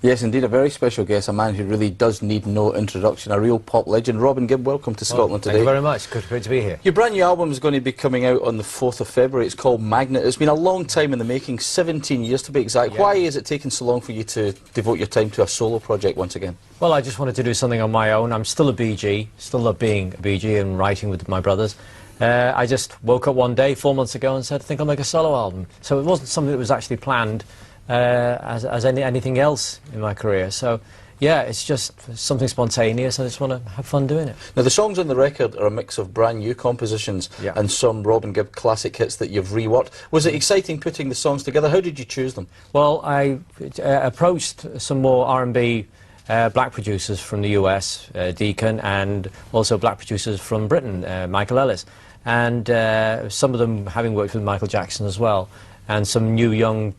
Yes, indeed, a very special guest, a man who really does need no introduction, a real pop legend. Robin Gibb, welcome to Scotland today. Thank you very much. Great to be here. Your brand new album is going to be coming out on the 4th of February. It's called Magnet. It's been a long time in the making, 17 years to be exact. Yeah. Why is it taking so long for you to devote your time to a solo project once again? Well, I just wanted to do something on my own. I'm still a BG, still love being a BG and writing with my brothers. I just woke up one day 4 months ago and said, I think I'll make a solo album. So it wasn't something that was actually planned as anything else in my career. So yeah, it's just something spontaneous. I just want to have fun doing it. Now the songs on the record are a mix of brand new compositions and some Robin Gibb classic hits that you've reworked. Was it exciting putting the songs together? How did you choose them? Well, I approached some more R&B black producers from the US, Deacon, and also black producers from Britain, Michael Ellis, and some of them having worked with Michael Jackson as well, and some new young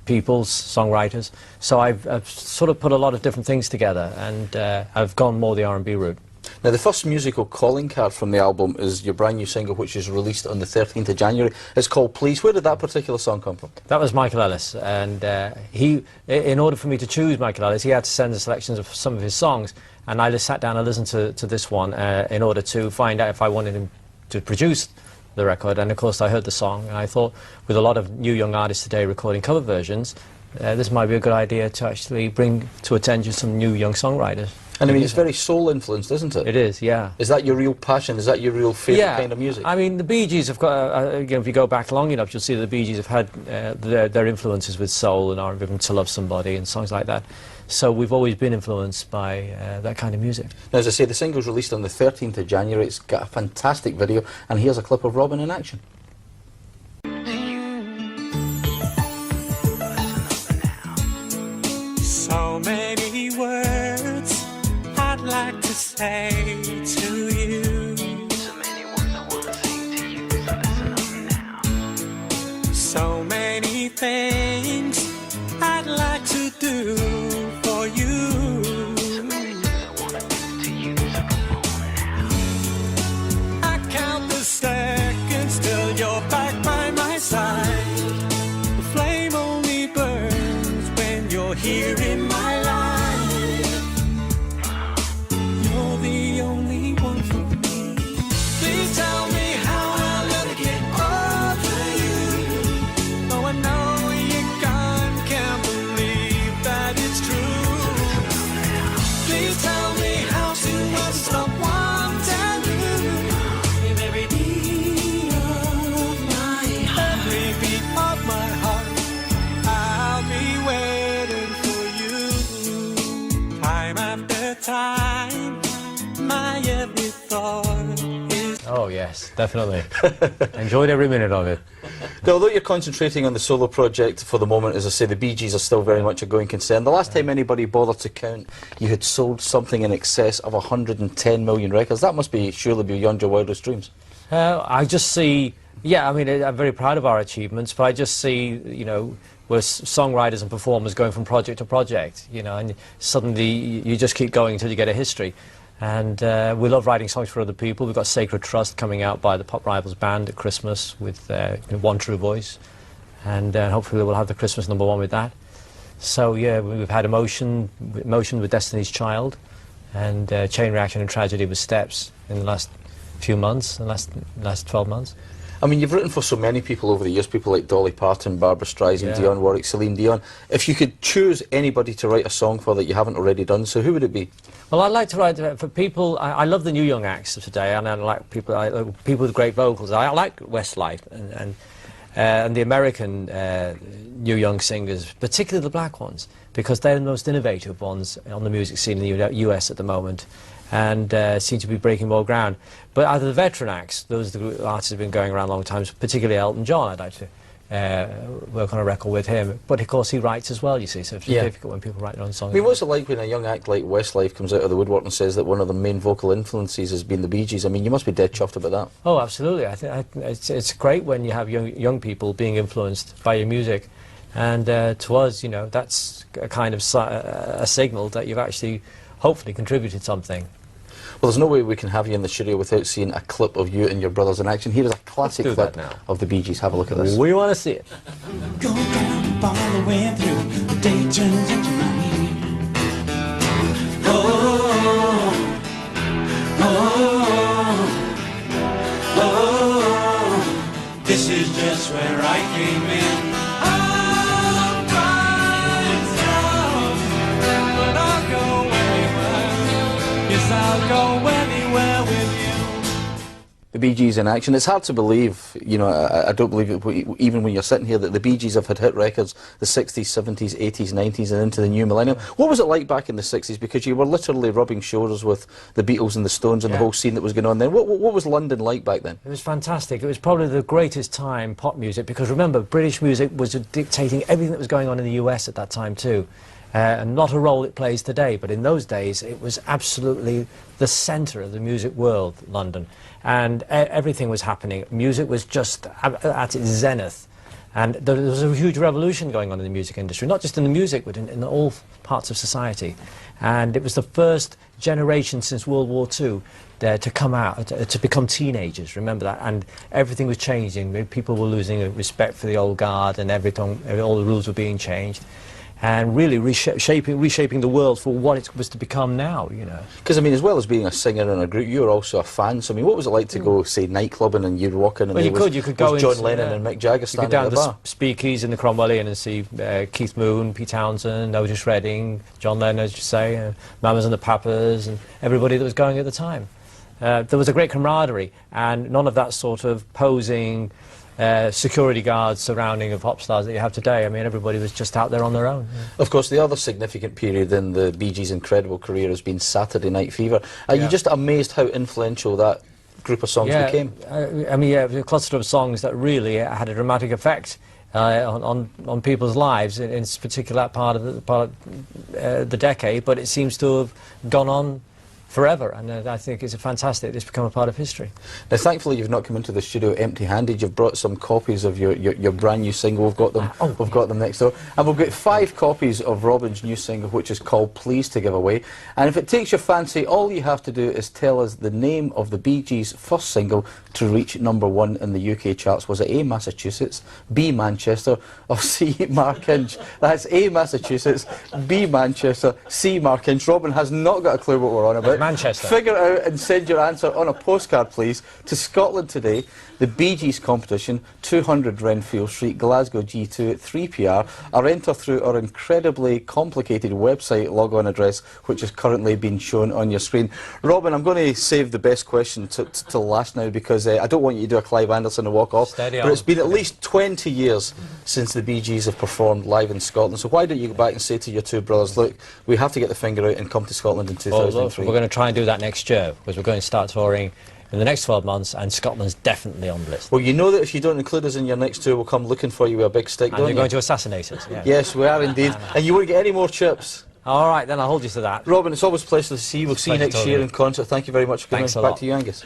people, songwriters. So I've sort of put a lot of different things together, and I've gone more the R&B route. Now the first musical calling card from the album is your brand new single, which is released on the 13th of January. It's called Please. Where did that particular song come from? That was Michael Ellis, and in order for me to choose Michael Ellis, he had to send the selections of some of his songs, and I just sat down and listened to this one in order to find out if I wanted him to produce the record. And of course I heard the song and I thought, with a lot of new young artists today recording cover versions, this might be a good idea to actually bring to attention some new young songwriters. And I mean, it's very soul influenced, isn't it? It is, yeah. Is that your real passion? Is that your real favourite kind of music? I mean, the Bee Gees have got, again, if you go back long enough, you'll see that the Bee Gees have had their influences with soul and R&B, To Love Somebody and songs like that. So we've always been influenced by that kind of music. Now, as I say, the single's released on the 13th of January. It's got a fantastic video, and here's a clip of Robin in action. So many words I'd like to say to you. So many words I want to say to you, so listen up now. So many things I'd like to do for you. So many things I want to do to you, so come on now. I count the seconds till you're back by my side. The flame only burns when you're here in my life. You're the only one for me. Please tell me how I'll ever get over you. Oh, I know you're gone, can't believe that it's true. Please tell me how soon I'll stop wanting you. In every beat of my heart, every beat of my heart, I'll be waiting for you. Time after time, my every thought is... Oh yes, definitely. Enjoyed every minute of it. Now, although you're concentrating on the solo project for the moment, as I say, the Bee Gees are still very much a going concern. The last time anybody bothered to count, you had sold something in excess of 110 million records. That must be surely beyond your wildest dreams. I just see, yeah, I mean, I'm very proud of our achievements, but I just see, you know, we're songwriters and performers going from project to project, you know, and suddenly you just keep going until you get a history. And we love writing songs for other people. We've got Sacred Trust coming out by the Pop Rivals Band at Christmas with One True Voice, and hopefully we'll have the Christmas #1 with that. So yeah, we've had Emotion with Destiny's Child, and Chain Reaction and Tragedy with Steps in the last few months, the last 12 months. I mean, you've written for so many people over the years, people like Dolly Parton, Barbra Streisand, Dionne Warwick, Celine Dion. If you could choose anybody to write a song for that you haven't already done, so who would it be? Well, I'd like to write for people. I love the new young acts of today, and I like people with great vocals. I like Westlife and the American new young singers, particularly the black ones, because they're the most innovative ones on the music scene in the US at the moment, and seem to be breaking more ground. But out of the veteran acts, those are the artists who've been going around a long time, particularly Elton John. I'd like to work on a record with him. But of course he writes as well, you see, so it's difficult when people write their own songs. I mean, what's it like when a young act like Westlife comes out of the woodwork and says that one of the main vocal influences has been the Bee Gees? I mean, you must be dead chuffed about that. Oh, absolutely. I think it's great when you have young people being influenced by your music. And to us, you know, that's a kind of a signal that you've actually hopefully contributed something. Well, there's no way we can have you in the studio without seeing a clip of you and your brothers in action. Here is a classic clip of the Bee Gees. Have a look at this. We want to see it. Go down all the way through. day turns into night. Oh, oh, oh, this is just where I came in. I'll find some, but I'll go anywhere. Yes, I'll go anywhere with you. The Bee Gees in action. It's hard to believe, you know, I don't believe it, even when you're sitting here, that the Bee Gees have had hit records the 60s, 70s, 80s, 90s and into the new millennium. What was it like back in the 60s? Because you were literally rubbing shoulders with the Beatles and the Stones and the whole scene that was going on then. What was London like back then? It was fantastic. It was probably the greatest time, pop music, because remember, British music was dictating everything that was going on in the US at that time too. And not a role it plays today, but in those days it was absolutely the centre of the music world, London. And everything was happening. Music was just at its zenith. And there was a huge revolution going on in the music industry, not just in the music, but in all parts of society. And it was the first generation since World War II to come out, to become teenagers, remember that? And everything was changing. People were losing respect for the old guard, and everything, all the rules were being changed. And really reshaping the world for what it was to become now, you know. Because, I mean, as well as being a singer in a group, you were also a fan. So, I mean, what was it like to go, say, nightclubbing and you'd walk in and well, there you could go was John into, Lennon and Mick Jagger standing you could at the down bar? the Speakeasy in the Cromwellian and see Keith Moon, Pete Townsend, Otis Redding, John Lennon, as you say, Mamas and the Papas, and everybody that was going at the time. There was a great camaraderie, and none of that sort of posing security guards surrounding of pop stars that you have today. I mean, everybody was just out there on their own. Yeah. Of course, the other significant period in the Bee Gees' incredible career has been Saturday Night Fever. Are you just amazed how influential that group of songs became? I mean, yeah, it was a cluster of songs that really had a dramatic effect on people's lives in particular part of the decade, but it seems to have gone on forever, and I think it's fantastic. It's become a part of history. Now, thankfully, you've not come into the studio empty-handed. You've brought some copies of your brand new single. We've got them. We've got them next door, and we've got 5 copies of Robin's new single, which is called "Please," to give away. And if it takes your fancy, all you have to do is tell us the name of the Bee Gees' first single to reach #1 in the UK charts. Was it A, Massachusetts, B, Manchester, or C, Markinch? That's A, Massachusetts, B, Manchester, C, Markinch. Robin has not got a clue what we're on about. Manchester. Figure it out and send your answer on a postcard, please, to Scotland Today, the Bee Gees competition, 200 Renfield Street, Glasgow G2 at 3PR, or enter through our incredibly complicated website log-on address, which is currently being shown on your screen. Robin, I'm going to save the best question till last now, because I don't want you to do a Clive Anderson and walk off. Steady but on. it's been at least 20 years since the Bee Gees have performed live in Scotland. So why don't you go back and say to your two brothers, look, we have to get the finger out and come to Scotland in 2003. We're going to try and do that next year, because we're going to start touring in the next 12 months, and Scotland's definitely on the list. Well, you know that if you don't include us in your next tour, we'll come looking for you with a big stick, And don't you're you? going to assassinate us. Yeah. Yes, we are indeed. And you won't get any more chips. All right, then I'll hold you to that. Robin, it's always a pleasure to see you. We'll see you Pleasure next talking year to in you. concert. Thank you very much for coming. Thanks a Back lot. to you, Angus.